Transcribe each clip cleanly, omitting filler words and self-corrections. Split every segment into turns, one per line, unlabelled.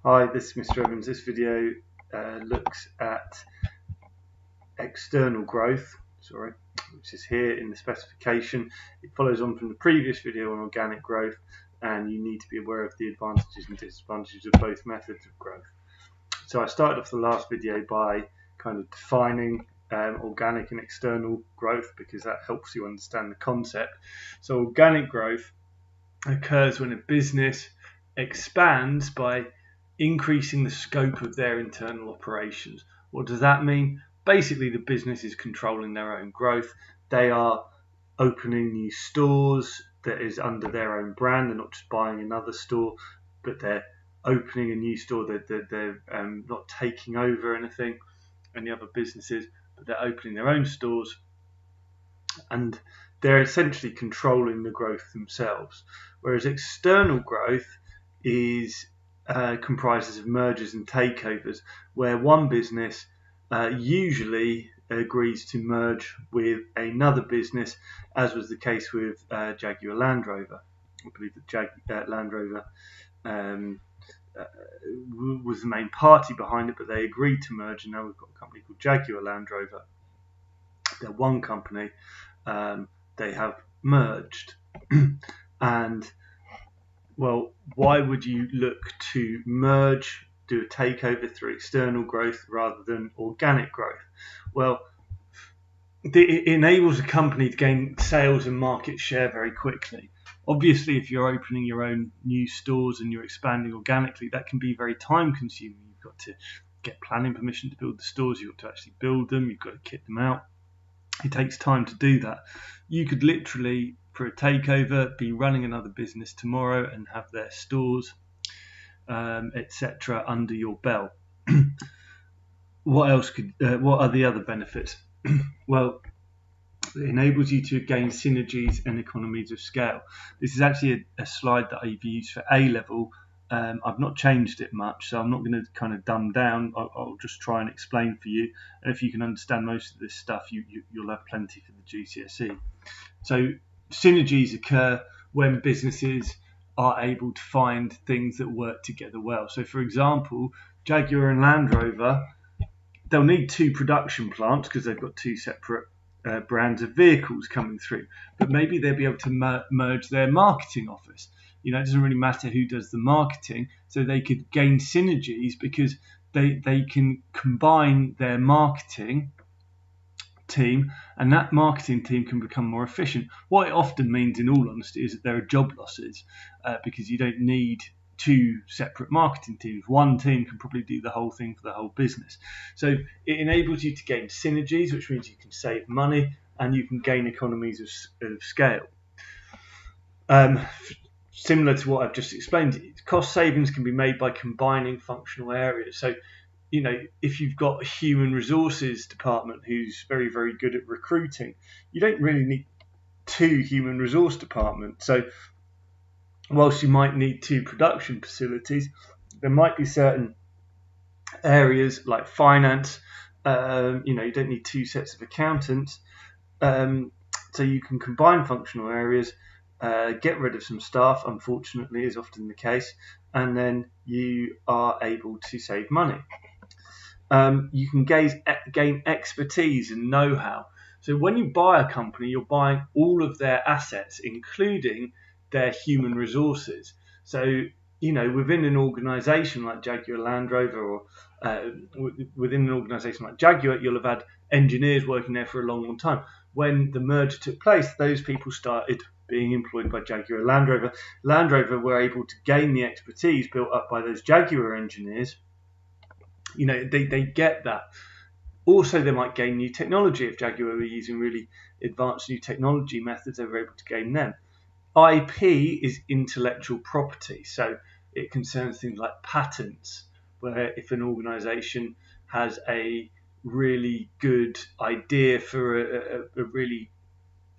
Hi, this is Mr. Evans. This video looks at external growth, which is here in the specification. It follows on from the previous video on organic growth, and you need to be aware of the advantages and disadvantages of both methods of growth. So I started off the last video by kind of defining organic and external growth, because that helps you understand the concept. So organic growth occurs when a business expands by increasing the scope of their internal operations. What does that mean? Basically, the business is controlling their own growth. They are opening new stores that is under their own brand. They're not just buying another store, but they're opening a new store. They're not taking over any other businesses, but they're opening their own stores, and they're essentially controlling the growth themselves. Whereas external growth is comprises of mergers and takeovers, where one business usually agrees to merge with another business, as was the case with Jaguar Land Rover. I believe that Land Rover was the main party behind it, but they agreed to merge, and now we've got a company called Jaguar Land Rover. They're one company. They have merged. And well, why would you look to merge, do a takeover through external growth rather than organic growth? Well, it enables a company to gain sales and market share very quickly. Obviously, if you're opening your own new stores and you're expanding organically, that can be very time consuming. You've got to get planning permission to build the stores, you've got to actually build them, you've got to kit them out. It takes time to do that. You could literally, for a takeover, be running another business tomorrow and have their stores, etc., under your belt. What are the other benefits? Well, it enables you to gain synergies and economies of scale. This is actually a slide that I've used for A level. I've not changed it much, so I'm not going to kind of dumb down. I'll just try and explain for you. And if you can understand most of this stuff, you'll have plenty for the GCSE. So synergies occur when businesses are able to find things that work together well. So for example, Jaguar and Land Rover, they'll need two production plants because they've got two separate brands of vehicles coming through. But maybe they'll be able to merge their marketing office. It doesn't really matter who does the marketing, so they could gain synergies because they can combine their marketing team, and that marketing team can become more efficient. What it often means, in all honesty, is that there are job losses because you don't need two separate marketing teams. One team can probably do the whole thing for the whole business. So it enables you to gain synergies, which means you can save money and you can gain economies of scale. Similar to what I've just explained, cost savings can be made by combining functional areas. So, if you've got a human resources department who's very, very good at recruiting, you don't really need two human resource departments. So, whilst you might need two production facilities, there might be certain areas like finance. You don't need two sets of accountants. So you can combine functional areas. Get rid of some staff, unfortunately, is often the case, and then you are able to save money. You can gain expertise and know-how. So when you buy a company, you're buying all of their assets, including their human resources. So, within an organisation like Jaguar Land Rover, or within an organisation like Jaguar, you'll have had engineers working there for a long, long time. When the merger took place, those people started being employed by Jaguar Land Rover. Land Rover were able to gain the expertise built up by those Jaguar engineers. They get that. Also, they might gain new technology. If Jaguar were using really advanced new technology methods, they were able to gain them. IP is intellectual property, so it concerns things like patents, where if an organisation has a really good idea for a really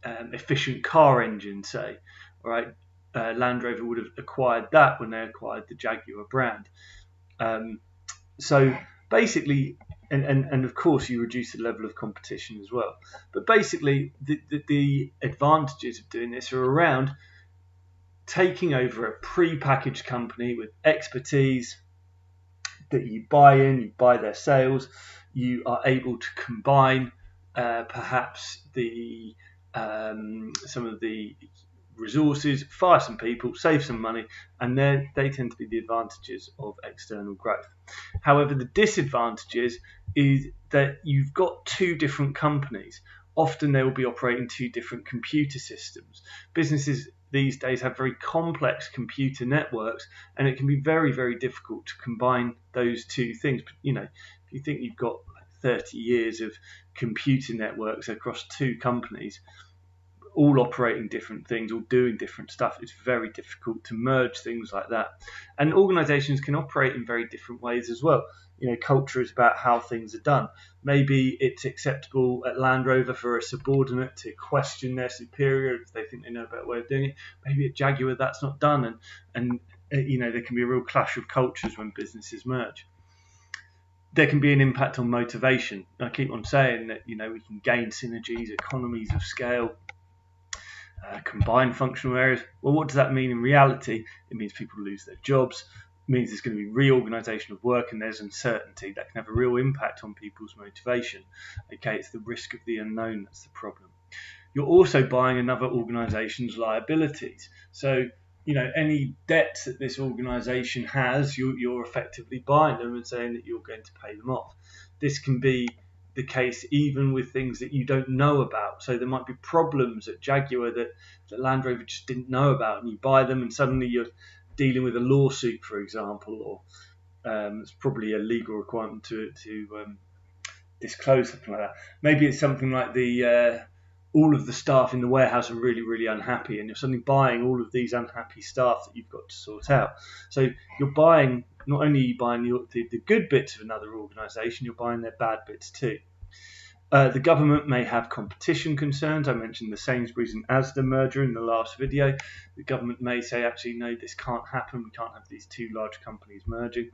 efficient car engine, say, right, Land Rover would have acquired that when they acquired the Jaguar brand. So basically, and of course you reduce the level of competition as well. But basically, the advantages of doing this are around taking over a pre-packaged company with expertise, that you buy in, you buy their sales, you are able to combine perhaps some of the resources, fire some people, save some money, and they tend to be the advantages of external growth. However, the disadvantages is that you've got two different companies. Often they will be operating two different computer systems. Businesses these days have very complex computer networks, and it can be very, very difficult to combine those two things. But, if you think you've got 30 years of computer networks across two companies, all operating different things, all doing different stuff, it's very difficult to merge things like that. And organizations can operate in very different ways as well. Culture is about how things are done. Maybe it's acceptable at Land Rover for a subordinate to question their superior if they think they know a better way of doing it. Maybe at Jaguar that's not done, and there can be a real clash of cultures when businesses merge. There can be an impact on motivation. I keep on saying that we can gain synergies, economies of scale, combine functional areas. Well, what does that mean in reality? It means people lose their jobs. It means there's going to be reorganisation of work, and there's uncertainty that can have a real impact on people's motivation. Okay, it's the risk of the unknown that's the problem. You're also buying another organisation's liabilities. So, any debts that this organisation has, you're effectively buying them and saying that you're going to pay them off. This can be the case even with things that you don't know about. So there might be problems at Jaguar that Land Rover just didn't know about, and you buy them and suddenly you're dealing with a lawsuit, for example, or it's probably a legal requirement to disclose something like that. Maybe it's something like all of the staff in the warehouse are really, really unhappy, and you're suddenly buying all of these unhappy staff that you've got to sort out. So you're buying, not only are you buying the good bits of another organisation, you're buying their bad bits too. The government may have competition concerns. I mentioned the Sainsbury's and Asda merger in the last video. The government may say, actually, no, this can't happen. We can't have these two large companies merging.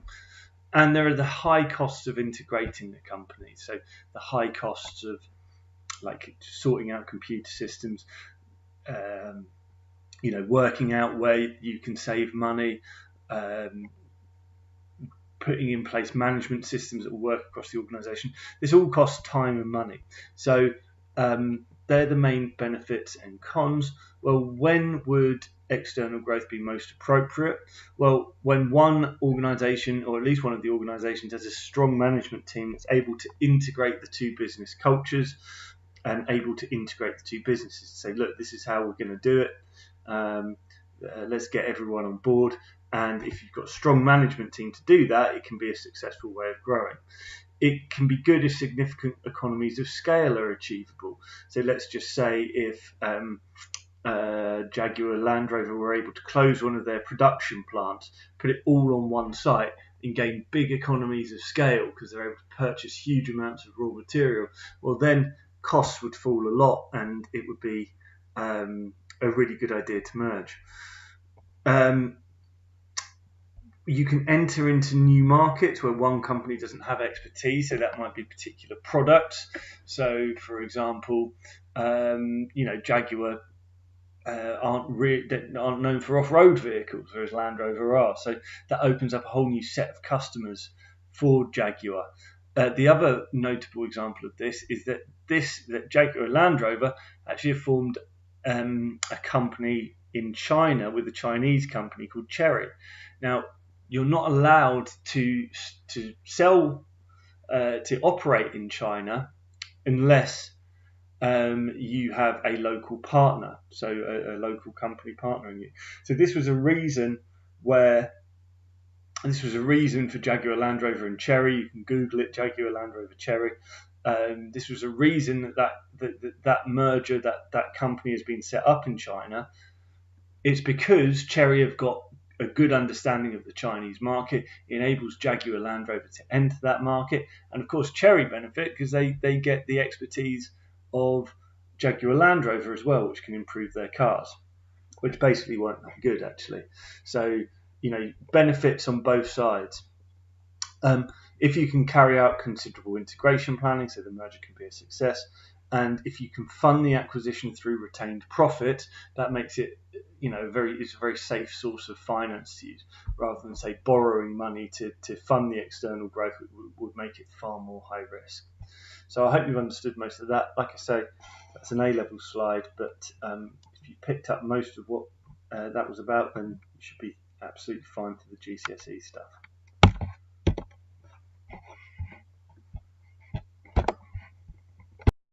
And there are the high costs of integrating the companies. So the high costs of sorting out computer systems, working out where you can save money, putting in place management systems that will work across the organisation. This all costs time and money. So they're the main benefits and cons. Well, when would external growth be most appropriate? Well, when one organisation, or at least one of the organisations, has a strong management team that's able to integrate the two business cultures and able to integrate the two businesses to say, look, this is how we're going to do it. Let's get everyone on board. And if you've got a strong management team to do that, it can be a successful way of growing. It can be good if significant economies of scale are achievable. So let's just say if Jaguar Land Rover were able to close one of their production plants, put it all on one site, and gain big economies of scale because they're able to purchase huge amounts of raw material, well, then costs would fall a lot, and it would be a really good idea to merge. You can enter into new markets where one company doesn't have expertise, so that might be particular products. So, for example, Jaguar aren't known for off-road vehicles, whereas Land Rover are. So that opens up a whole new set of customers for Jaguar. The other notable example of this is that Jaguar and Land Rover actually have formed a company in China with a Chinese company called Chery. Now, you're not allowed to sell, to operate in China unless you have a local partner, so a local company partnering you. So this was a reason for Jaguar Land Rover and Chery. You can Google it, Jaguar Land Rover Chery. This was a reason that merger, that company has been set up in China. It's because Chery have got a good understanding of the Chinese market. It enables Jaguar Land Rover to enter that market, and of course Chery benefit because they get the expertise of Jaguar Land Rover as well, which can improve their cars, which basically weren't that good actually. So benefits on both sides. If you can carry out considerable integration planning, so the merger can be a success, and if you can fund the acquisition through retained profit, that makes it it's a very safe source of finance to use, rather than say borrowing money to fund the external growth would make it far more high risk. So I hope you've understood most of that. Like I say, that's an A-level slide, but if you picked up most of what that was about, then you should be absolutely fine for the GCSE stuff.